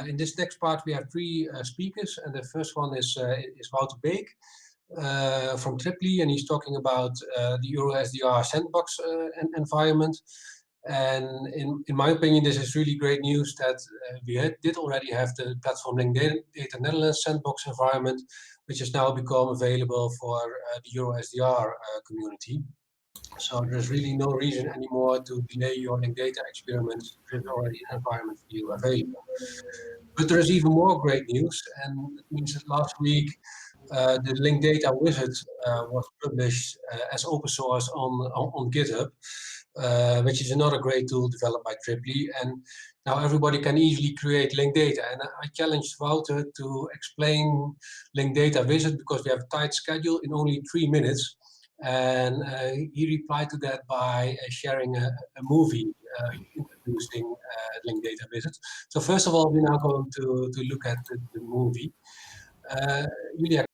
In this next part, we have three speakers, and the first one is Elio Hbeich from Tripoli, and he's talking about the EuroSDR Sandbox environment. And in my opinion, this is really great news that we did already have the platform Link Data Netherlands Sandbox environment, which has now become available for the EuroSDR community. So there's really no reason anymore to delay your link data experiments. There's already an environment for you available. But there is even more great news, and it means that last week the link data wizard was published as open source on GitHub, which is another great tool developed by Tripoli. And now everybody can easily create link data. And I challenged Wouter to explain link data wizard because we have a tight schedule in only 3 minutes. And he replied to that by sharing a movie introducing link data wizard. So first of all, we're now going to look at the movie. Julia.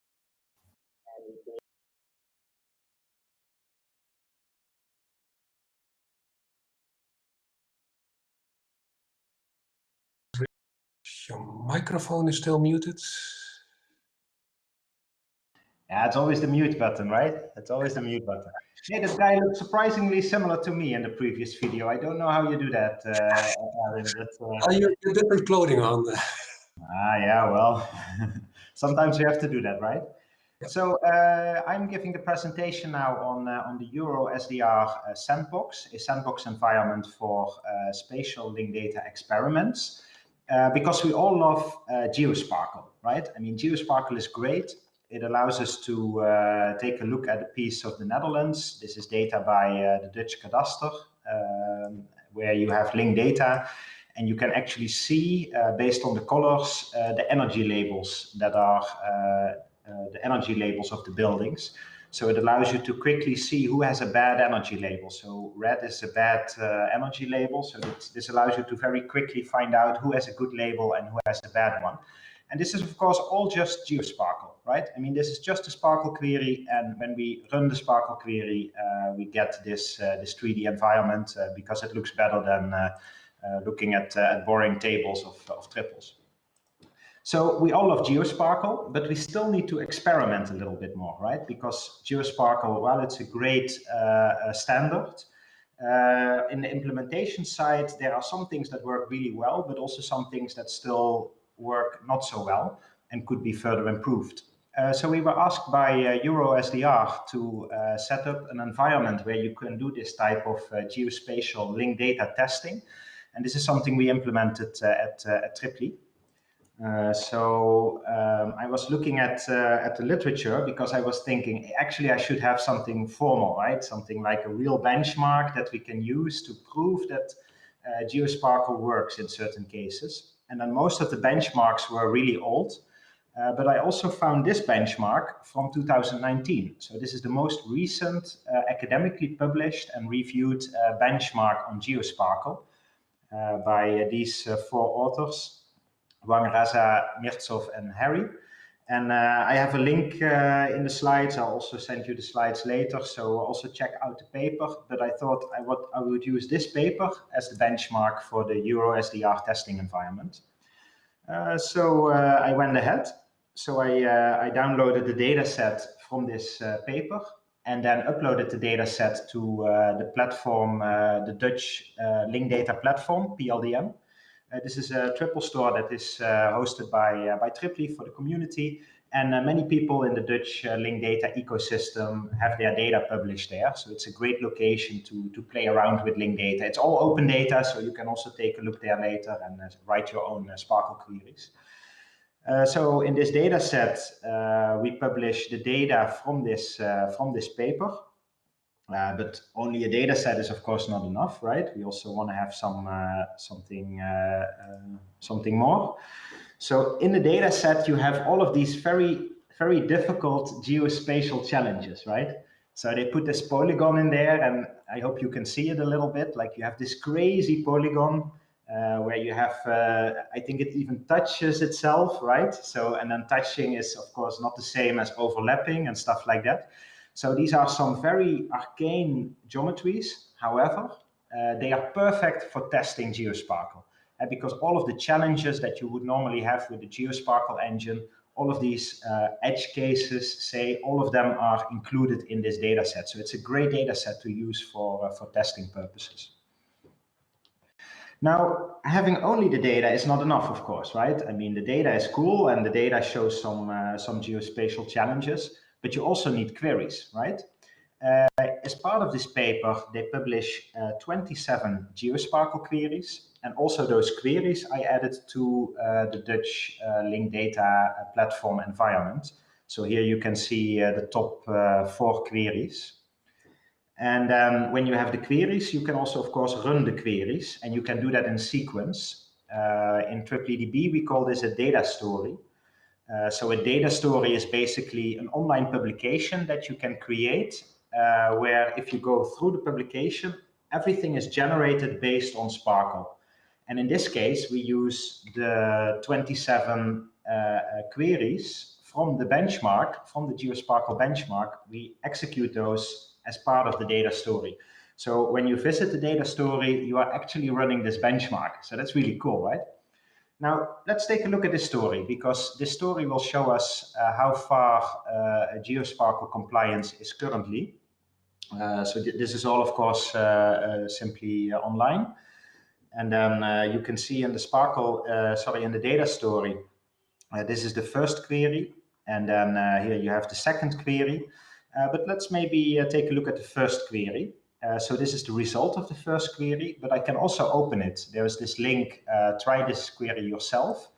Your microphone is still muted. Yeah, it's always the mute button, right? It's always the mute button. Hey, this guy looks surprisingly similar to me in the previous video. I don't know how you do that, Aaron. You're different clothing on. Yeah, well, sometimes you have to do that, right? Yep. So I'm giving the presentation now on the EuroSDR Sandbox, a sandbox environment for spatial link data experiments, because we all love GeoSparkle, right? I mean, GeoSparkle is great. It allows us to take a look at a piece of the Netherlands. This is data by the Dutch Kadaster, where you have link data, and you can actually see, based on the colors, the energy labels that are the energy labels of the buildings. So it allows you to quickly see who has a bad energy label. So red is a bad energy label. So this allows you to very quickly find out who has a good label and who has a bad one. And this is, of course, all just GeoSparkle, right? I mean, this is just a Sparkle query, and when we run the Sparkle query, we get this 3D environment because it looks better than looking at boring tables of triples. So we all love GeoSparkle, but we still need to experiment a little bit more, right? Because GeoSparkle, while it's a great standard, in the implementation side, there are some things that work really well, but also some things that still work not so well and could be further improved. So we were asked by EuroSDR to set up an environment where you can do this type of geospatial link data testing. And this is something we implemented at Tripoli. I was looking at the literature because I was thinking, actually, I should have something formal, right? Something like a real benchmark that we can use to prove that GeoSparkle works in certain cases. And then most of the benchmarks were really old. But I also found this benchmark from 2019. So this is the most recent academically published and reviewed benchmark on GeoSparkle by these 4 authors, Wang, Raza, Mirtsov, and Harry. And I have a link in the slides. I'll also send you the slides later, so also check out the paper. But I thought I would use this paper as the benchmark for the EuroSDR testing environment. I went ahead. So I downloaded the data set from this paper and then uploaded the data set to the platform, the Dutch link data platform, PLDM. This is a triple store that is hosted by Tripoli for the community, and many people in the Dutch link data ecosystem have their data published there. So it's a great location to play around with link data. It's all open data, so you can also take a look there later and write your own Sparkle queries. So in this data set, we publish the data from this paper. But only a data set is, of course, not enough, right? We also want to have something more. So in the data set, you have all of these very, very difficult geospatial challenges, right? So they put this polygon in there, and I hope you can see it a little bit. Like you have this crazy polygon where you have, I think it even touches itself, right? So, and then touching is, of course, not the same as overlapping and stuff like that. So these are some very arcane geometries. However, they are perfect for testing GeoSparkle. because all of the challenges that you would normally have with the GeoSparkle engine, all of these edge cases, say, all of them are included in this data set. So it's a great data set to use for testing purposes. Now, having only the data is not enough, of course, right? I mean, the data is cool and the data shows some geospatial challenges, but you also need queries, right? As part of this paper, they publish 27 GeoSparkle queries, and also those queries I added to the Dutch linked data platform environment. So here you can see the top 4 queries. And then when you have the queries, you can also, of course, run the queries, and you can do that in sequence. In EuroSDB, we call this a data story. So a data story is basically an online publication that you can create, where if you go through the publication, everything is generated based on Sparkle. And in this case, we use the 27 queries from the benchmark, from the GeoSparkle benchmark. We execute those as part of the data story. So when you visit the data story, you are actually running this benchmark. So that's really cool, right? Now, let's take a look at this story, because this story will show us how far GeoSparkle compliance is currently. So this is all, of course, simply online. And then you can see in the Sparkle, in the data story, this is the first query. And then here you have the second query. But let's maybe take a look at the first query. So this is the result of the first query, but I can also open it. There is this link, try this query yourself.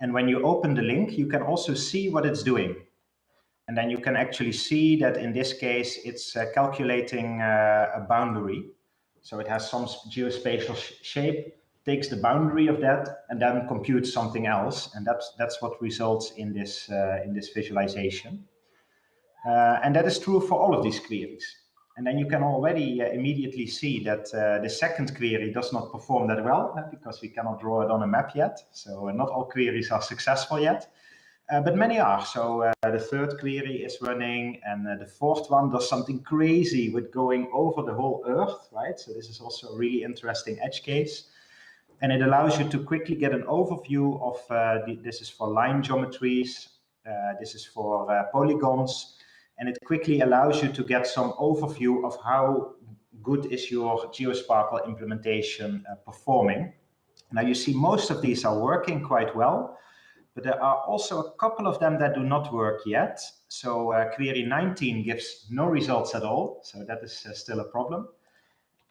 And when you open the link, you can also see what it's doing. And then you can actually see that in this case, it's calculating a boundary. So it has some geospatial shape, takes the boundary of that, and then computes something else. And that's what results in this visualization. And that is true for all of these queries. And then you can already immediately see that the second query does not perform that well, because we cannot draw it on a map yet. So not all queries are successful yet, but many are. So the third query is running, and the fourth one does something crazy with going over the whole Earth, right? So this is also a really interesting edge case. And it allows you to quickly get an overview of, this is for line geometries, this is for polygons. And it quickly allows you to get some overview of how good is your GeoSparkle implementation performing. Now you see most of these are working quite well, but there are also a couple of them that do not work yet. So query 19 gives no results at all, so that is still a problem.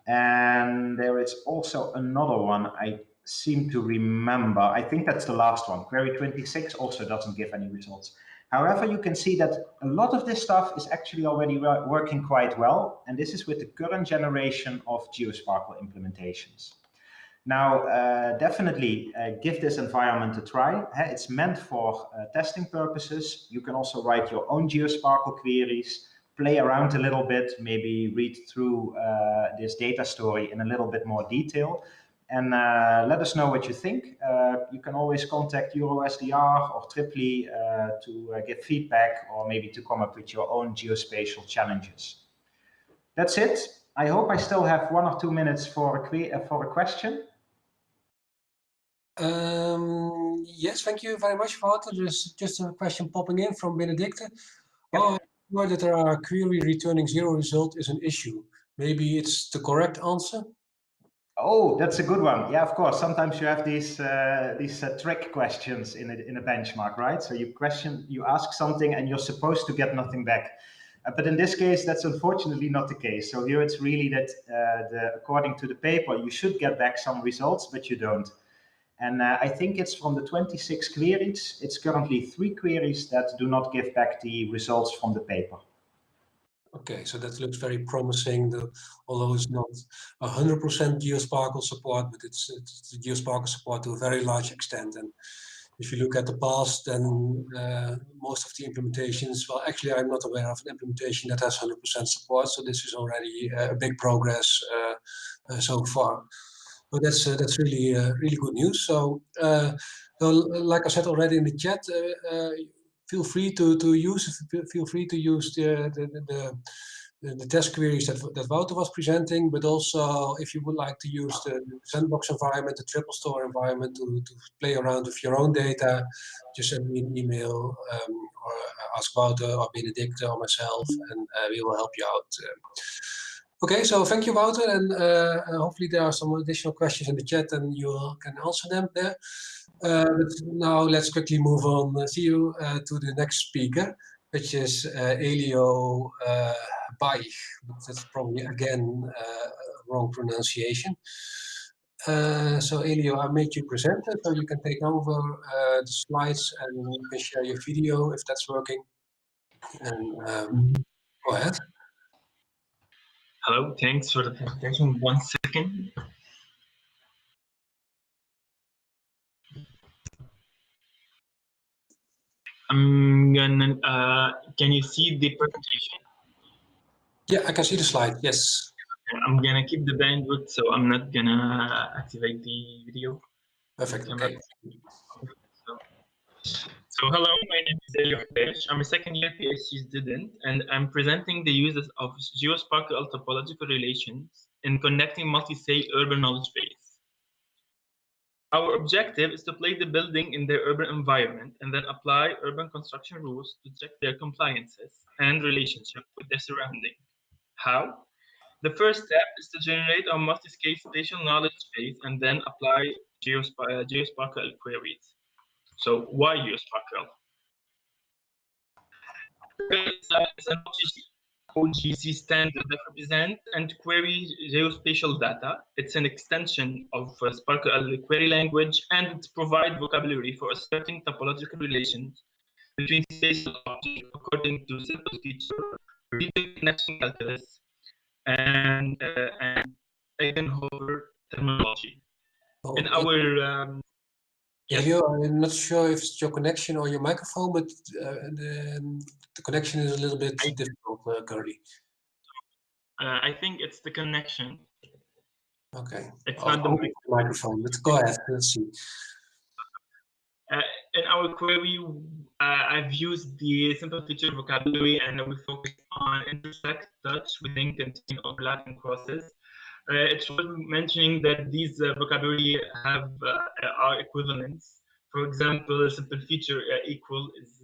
And there is also another one I seem to remember. I think that's the last one. Query 26 also doesn't give any results. However, you can see that a lot of this stuff is actually already working quite well, and this is with the current generation of GeoSparkle implementations. Now, definitely give this environment a try. It's meant for testing purposes. You can also write your own GeoSparkle queries, play around a little bit, maybe read through this data story in a little bit more detail. And let us know what you think. You can always contact EuroSDR or Triply to get feedback, or maybe to come up with your own geospatial challenges. That's it. I hope I still have 1 or 2 minutes for a question. Yes, thank you very much, Wouter. There's just a question popping in from Benedicte. Yep. Oh, I know that there are query returning 0 result is an issue. Maybe it's the correct answer? Oh, that's a good one. Yeah, of course. Sometimes you have these trick questions in a benchmark, right? So you ask something and you're supposed to get nothing back. But in this case, that's unfortunately not the case. So here it's really that according to the paper, you should get back some results, but you don't. And I think it's from the 26 queries, it's currently 3 queries that do not give back the results from the paper. Okay, so that looks very promising, although it's not 100% GeoSparkle support, but it's the GeoSparkle support to a very large extent. And if you look at the past, then most of the implementations, well, actually, I'm not aware of an implementation that has 100% support. So this is already a big progress so far. So that's really really good news. So like I said already in the chat, feel free to use the the test queries that Wouter was presenting, but also if you would like to use the sandbox environment, the triple store environment to play around with your own data, just send me an email or ask Wouter or Benedict or myself, and we will help you out. Okay, so thank you, Wouter, and hopefully there are some additional questions in the chat and you can answer them there. But now let's quickly move on. See you to the next speaker, which is Elio Hbeich. That's probably again wrong pronunciation. So Elio, I made you presenter, so you can take over the slides and you can share your video if that's working. And go ahead. Hello, thanks for the presentation. 1 second. I'm gonna, can you see the presentation? Yeah, I can see the slide, yes. I'm gonna keep the bandwidth, so I'm not gonna activate the video. Perfect, okay. So hello, my name is Elio Hbeich. I'm a second-year PhD student, and I'm presenting the uses of geospatial topological relations in connecting multi-state urban knowledge base. Our objective is to place the building in their urban environment and then apply urban construction rules to check their compliances and relationship with their surrounding. How? The first step is to generate a multi-scale spatial knowledge base and then apply geospatial queries. So why geospatial? It's an OGC standard that represents and query geospatial data. It's an extension of Sparkle query language, and it provides vocabulary for asserting topological relations between spatial objects according to simple feature, region connection calculus, and Eigenhofer terminology. Oh, in our yes. Elio, I'm not sure if it's your connection or your microphone, but the connection is a little bit difficult currently. I think it's the connection. Okay. It's not the microphone, but go ahead, let's see. In our query, I've used the simple feature vocabulary, and we focus on intersect, touch, within, contain, overlap, and crosses. It's worth mentioning that these vocabulary have are equivalents. For example, a simple feature equal is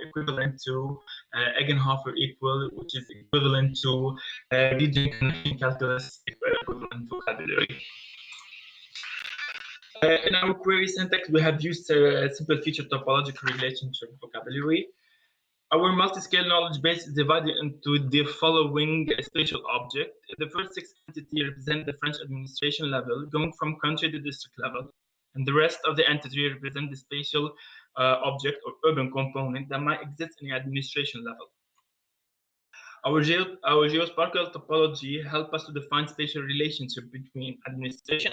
equivalent to Eigenhofer equal, which is equivalent to region connection calculus equivalent vocabulary. In our query syntax, we have used simple feature topological relationship vocabulary. Our multi-scale knowledge base is divided into the following spatial object. The first 6 entities represent the French administration level, going from country to district level. And the rest of the entity represent the spatial object or urban component that might exist in the administration level. Our geospatial topology helps us to define spatial relationship between administration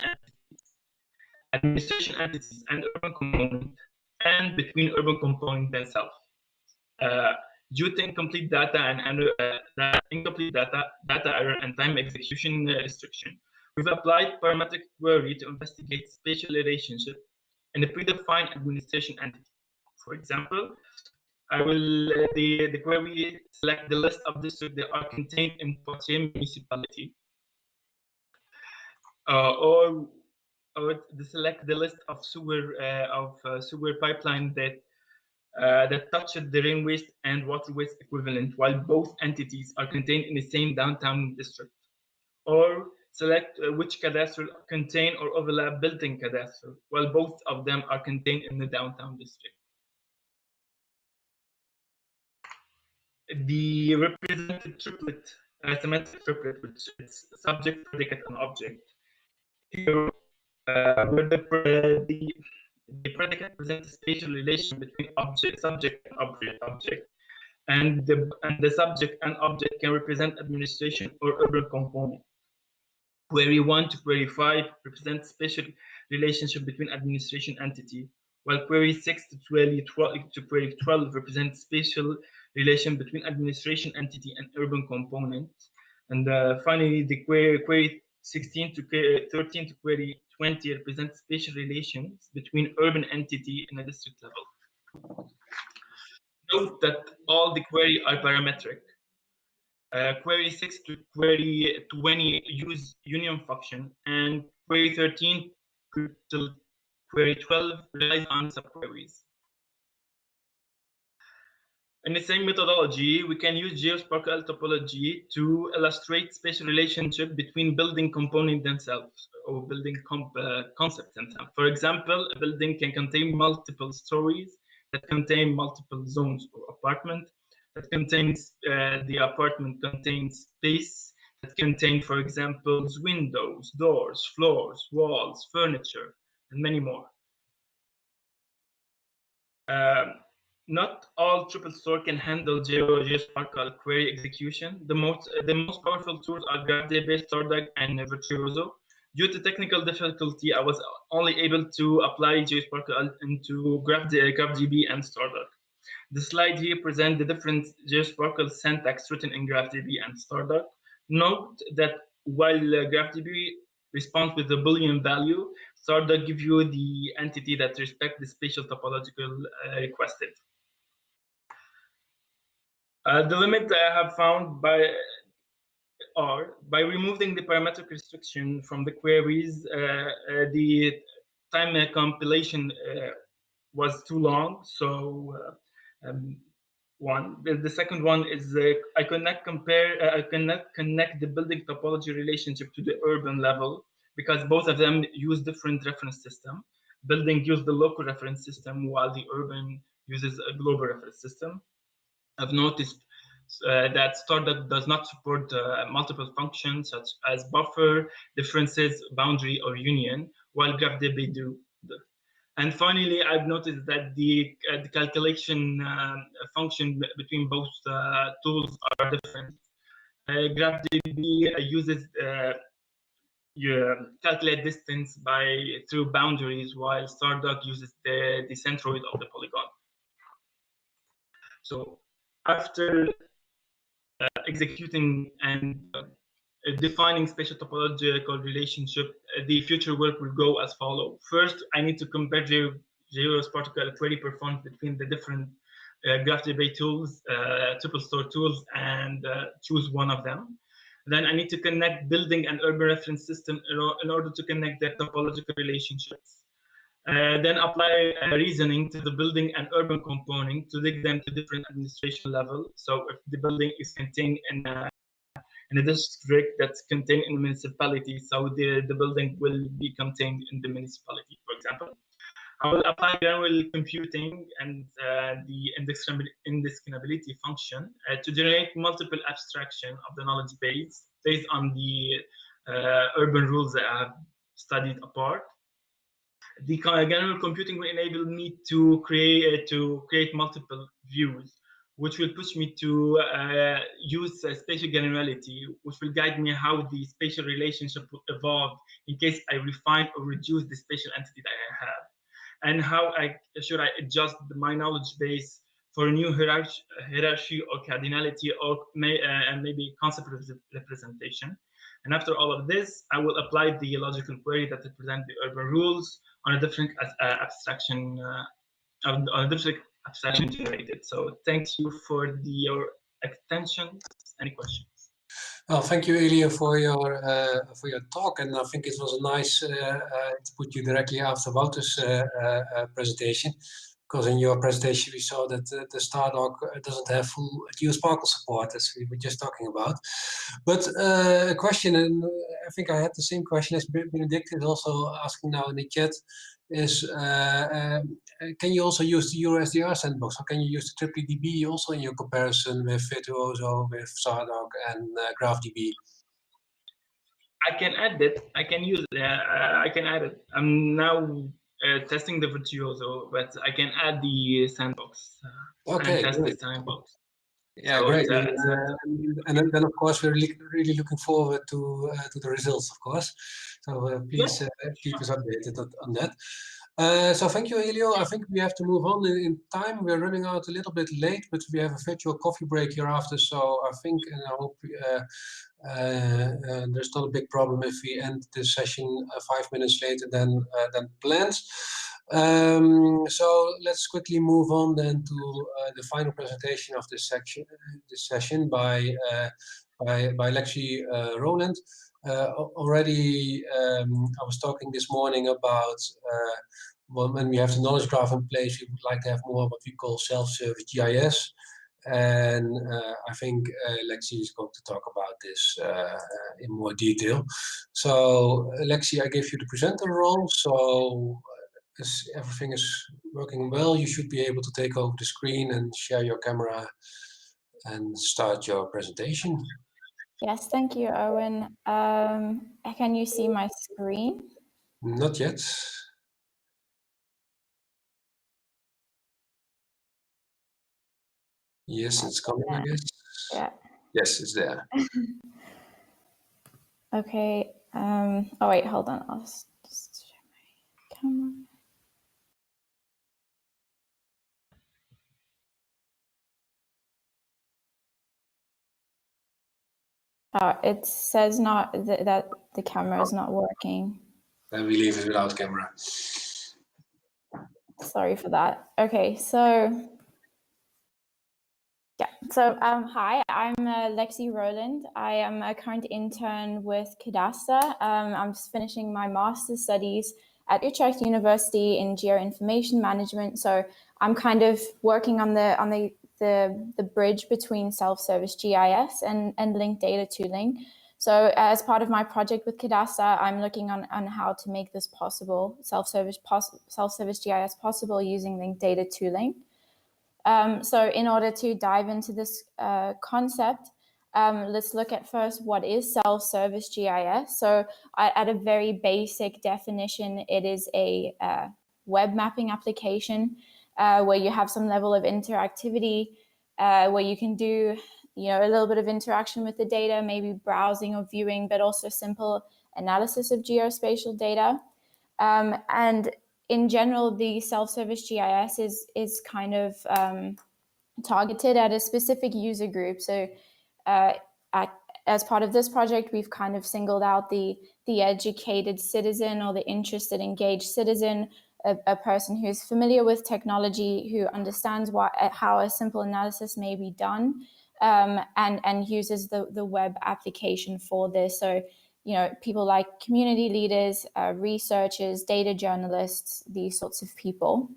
entities and urban component, and between urban component and self. Due to incomplete data and incomplete data error and time execution restriction, we've applied parametric query to investigate spatial relationship in a predefined administration entity. For example, I will the query select the list of districts that are contained in Poitiers municipality, or select the list of sewer pipeline that touch the rain waste and water waste equivalent, while both entities are contained in the same downtown district. Or select which cadastre contain or overlap built-in cadastre, while both of them are contained in the downtown district. The represented triplet, semantic triplet, which is subject, predicate, and object. Here, where the predicate presents a spatial relation between subject, and object, and the subject and object can represent administration or urban component. Query 1 to query 5 represent spatial relationship between administration entity, while query 6 to query 12 represent spatial relation between administration entity and urban component. And finally, the query 16 to query 13 to query 20 represent spatial relations between urban entity and a district level. Note that all the query are parametric. query 6 to query 20 use union function, and query 13 till query 12 relies on subqueries. In the same methodology, we can use geospatial topology to illustrate spatial relationship between building components themselves, or building concepts themselves. For example, a building can contain multiple stories that contain multiple zones or apartment, that contains the apartment contains space, that contain, for example, windows, doors, floors, walls, furniture, and many more. Not all triple store can handle geospatial query execution. The most powerful tools are GraphDB, StarDog, and Virtuoso. Due to technical difficulty, I was only able to apply geospatial into GraphDB and StarDog. The slide here presents the different geospatial syntax written in GraphDB and StarDog. Note that while GraphDB responds with the Boolean value, StarDog gives you the entity that respects the spatial topological requested. The limit that I have found by removing the parametric restriction from the queries, the time compilation was too long. So the second one is I cannot connect the building topology relationship to the urban level, because both of them use different reference system. Building uses the local reference system, while the urban uses a global reference system. I've noticed that StarDog does not support multiple functions such as buffer, differences, boundary, or union, while GraphDB do. And finally, I've noticed that the calculation function between both tools are different. GraphDB uses you calculate distance through boundaries, while StarDog uses the centroid of the polygon. So after executing and defining spatial topological relationship, the future work will go as follows. First, I need to compare geospatial query performance between the different GraphDB tools, triple store tools, and choose one of them. Then I need to connect building and urban reference system in order to connect their topological relationships. Then apply reasoning to the building and urban component to link them to different administration level. So if the building is contained in a district that's contained in a municipality, so the building will be contained in the municipality, for example. I will apply general computing and the indiscriminability function to generate multiple abstraction of the knowledge base based on the urban rules that I have studied apart. The general computing will enable me to create multiple views, which will push me to use spatial generality, which will guide me how the spatial relationship will evolve in case I refine or reduce the spatial entity that I have, and how should I adjust my knowledge base for a new hierarchy or cardinality, or maybe concept representation. And after all of this, I will apply the logical query that represents the urban rules on a different abstraction generated. So thank you for your attention. Any questions? Well, thank you, Elio, for your talk, and I think it was nice to put you directly after Wouter's presentation, because in your presentation we saw that the StarDog doesn't have full geospatial support, as we were just talking about. But a question, and I think I had the same question as Benedict is also asking now in the chat, is can you also use the EuroSDR Sandbox, or can you use the DB also in your comparison with Virtuoso, with StarDog, and GraphDB? I can add it. I can use it. I can add it. I'm now testing the Virtuoso, but I can add the Sandbox Okay, and test great. the Sandbox. Yeah, So great. And then of course we're really looking forward to the results, of course. So please keep us updated on that. So thank you, Elio. I think we have to move on in time. We're running out a little bit late, but we have a virtual coffee break hereafter. So I think, and I hope there's not a big problem if we end this session 5 minutes later than planned. So let's quickly move on then to the final presentation of this section, by Lexi Rowland. Already, I was talking this morning about when we have the knowledge graph in place, we would like to have more what we call self-service GIS. And I think Lexi is going to talk about this in more detail. So Lexi, I gave you the presenter role. So as everything is working well, you should be able to take over the screen and share your camera and start your presentation. Yes, thank you, Owen. Can you see my screen? Not yet. Yes, it's coming, I guess. Yeah. Yes, it's there. Okay. Oh, wait, hold on. I'll just share my camera. It says not that the camera is not working. Then we leave it without camera. Sorry for that. Okay, so yeah. So hi, I'm Lexi Rowland. I am a current intern with Kadaster. I'm just finishing my master's studies at Utrecht University in geoinformation management. So I'm kind of working on the bridge between self-service GIS and linked data tooling. So as part of my project with Kadaster, I'm looking on how to make this possible, self-service GIS possible using linked data tooling. So in order to dive into this concept, let's look at first what is self-service GIS. So at a very basic definition, it is a web mapping application where you have some level of interactivity, where you can do a little bit of interaction with the data, maybe browsing or viewing, but also simple analysis of geospatial data. And in general, the self-service GIS is kind of targeted at a specific user group. So as part of this project, we've kind of singled out the educated citizen or the interested, engaged citizen, a person who's familiar with technology, who understands how a simple analysis may be done, and uses the web application for this. So people like community leaders, researchers, data journalists, these sorts of people.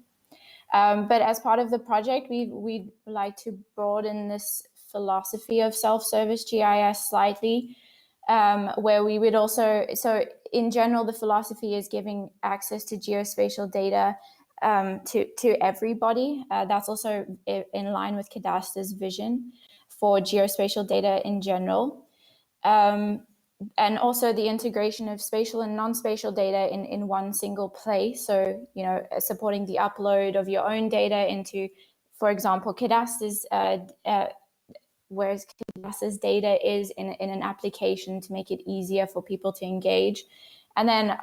But as part of the project, we'd like to broaden this philosophy of self-service GIS slightly, where we would also, so in general, the philosophy is giving access to geospatial data to everybody. That's also in line with Kadaster's vision for geospatial data in general. And also the integration of spatial and non-spatial data in one single place. So, supporting the upload of your own data into, for example, Kadaster's, whereas Kadaster's data is in an application to make it easier for people to engage. And then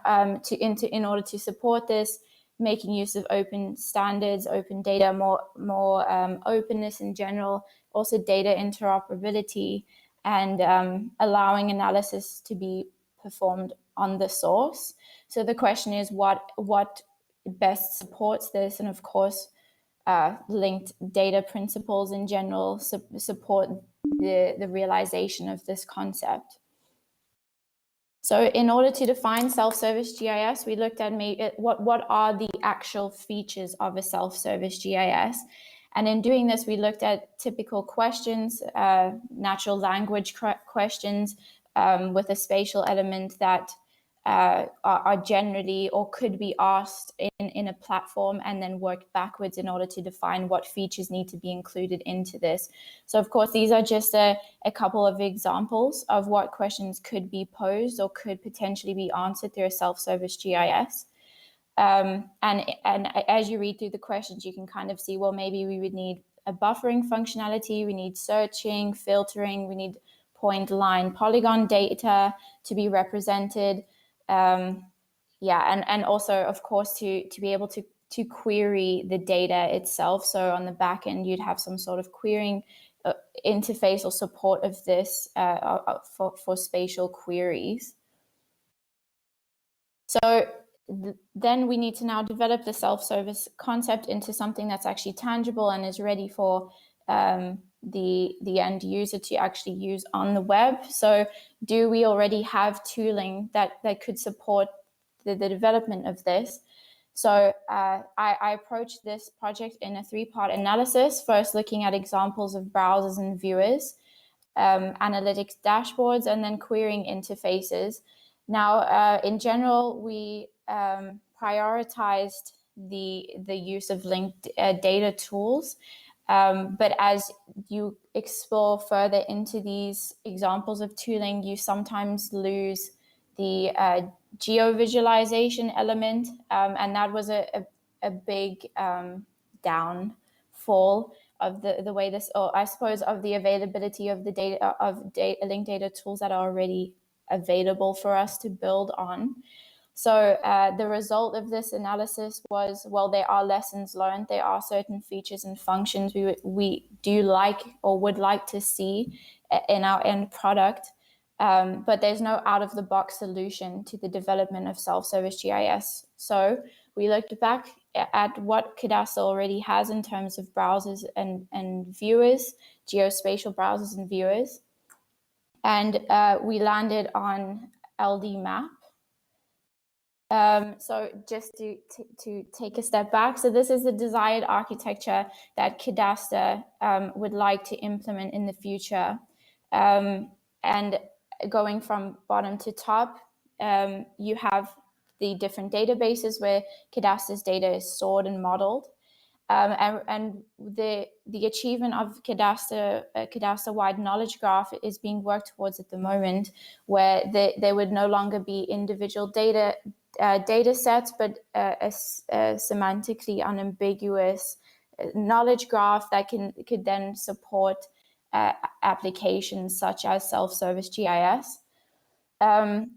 in order to support this, making use of open standards, open data, more openness in general, also data interoperability, and allowing analysis to be performed on the source. So the question is what best supports this, and of course linked data principles in general support the realization of this concept. So in order to define self-service GIS, we looked at what are the actual features of a self-service GIS. And in doing this, we looked at typical questions, natural language questions with a spatial element that are generally or could be asked in a platform, and then worked backwards in order to define what features need to be included into this. So of course, these are just a couple of examples of what questions could be posed or could potentially be answered through a self-service GIS. And as you read through the questions, you can kind of see, well, maybe we would need a buffering functionality, we need searching, filtering, we need point, line, polygon data to be represented. And also, of course, to be able to query the data itself. So on the back end, you'd have some sort of querying interface or support of this for spatial queries. So then we need to now develop the self-service concept into something that's actually tangible and is ready for the end user to actually use on the web. So do we already have tooling that could support the development of this? So I approached this project in a three-part analysis, first looking at examples of browsers and viewers, analytics dashboards, and then querying interfaces. Now, in general, we prioritized the use of linked data tools. But as you explore further into these examples of tooling, you sometimes lose the geo-visualization element, and that was a big downfall of the way this, or I suppose of the availability of the data, of linked data tools that are already available for us to build on. So the result of this analysis was, well, there are lessons learned. There are certain features and functions we do like or would like to see in our end product, but there's no out-of-the-box solution to the development of self-service GIS. So we looked back at what Kadaster already has in terms of browsers and viewers, geospatial browsers and viewers, and we landed on LDMap. So just to take a step back, so this is the desired architecture that Kadaster would like to implement in the future. And going from bottom to top, you have the different databases where Kadaster's data is stored and modeled. And the achievement of Kadaster-wide knowledge graph is being worked towards at the moment, where there would no longer be individual data sets, but a semantically unambiguous knowledge graph that could then support applications such as self-service GIS. And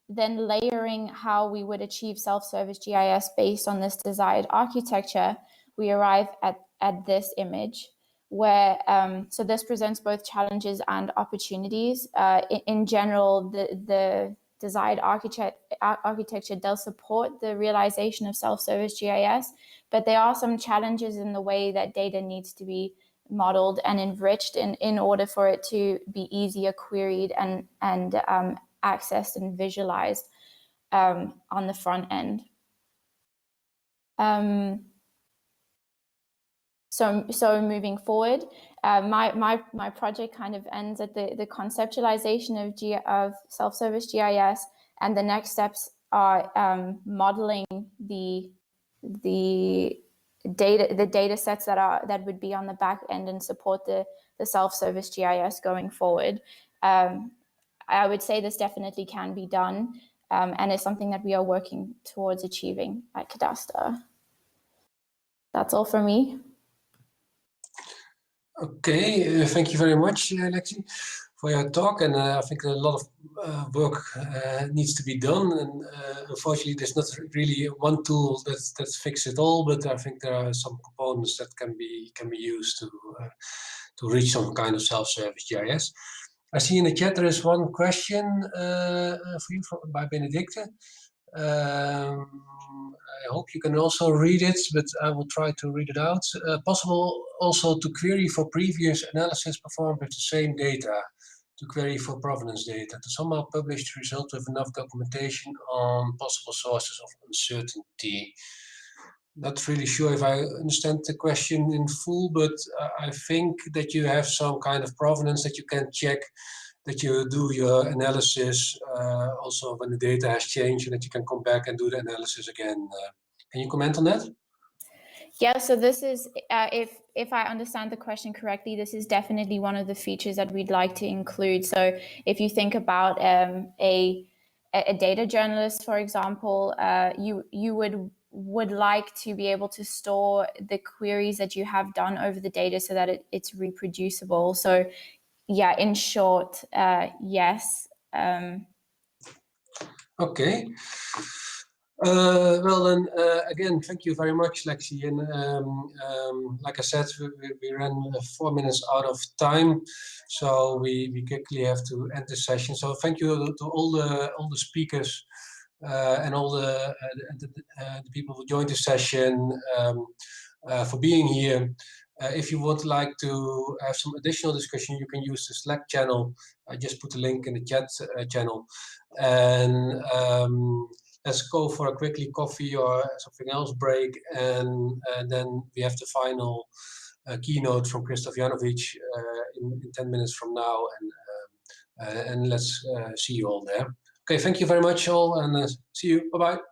then layering how we would achieve self-service GIS based on this desired architecture, we arrive at this image where, so this presents both challenges and opportunities. In general, the desired architecture does support the realization of self-service GIS, but there are some challenges in the way that data needs to be modeled and enriched in order for it to be easier queried and accessed and visualized on the front end. So moving forward, my project kind of ends at the conceptualization of self-service GIS, and the next steps are modeling the data sets that would be on the back end and support the self-service GIS going forward. I would say this definitely can be done, and it's something that we are working towards achieving at Kadaster. That's all for me. Okay, thank you very much, Lexi, for your talk. And I think a lot of work needs to be done. And unfortunately, there's not really one tool that fixes it all. But I think there are some components that can be used to reach some kind of self-service GIS. I see in the chat there is one question for you by Benedicte. I hope you can also read it, but I will try to read it out. Possible also to query for previous analysis performed with the same data, to query for provenance data, to somehow publish the result with enough documentation on possible sources of uncertainty. Not really sure if I understand the question in full, but I think that you have some kind of provenance that you can check, that you do your analysis also when the data has changed, and that you can come back and do the analysis again. Can you comment on that? Yeah, so this is, if I understand the question correctly, this is definitely one of the features that we'd like to include. So if you think about a data journalist, for example, you would like to be able to store the queries that you have done over the data so that it's reproducible. So yeah, in short, yes. Okay. Well then, again, thank you very much, Lexi. And like I said, we ran 4 minutes out of time, so we quickly have to end the session. So thank you to all the speakers and all the people who joined the session for being here. If you would like to have some additional discussion, you can use the Slack channel. I just put a link in the chat channel. And let's go for a quickly coffee or something else break. And then we have the final keynote from Christoph Janovic in 10 minutes from now. And let's see you all there. Okay, thank you very much all, and see you. Bye-bye.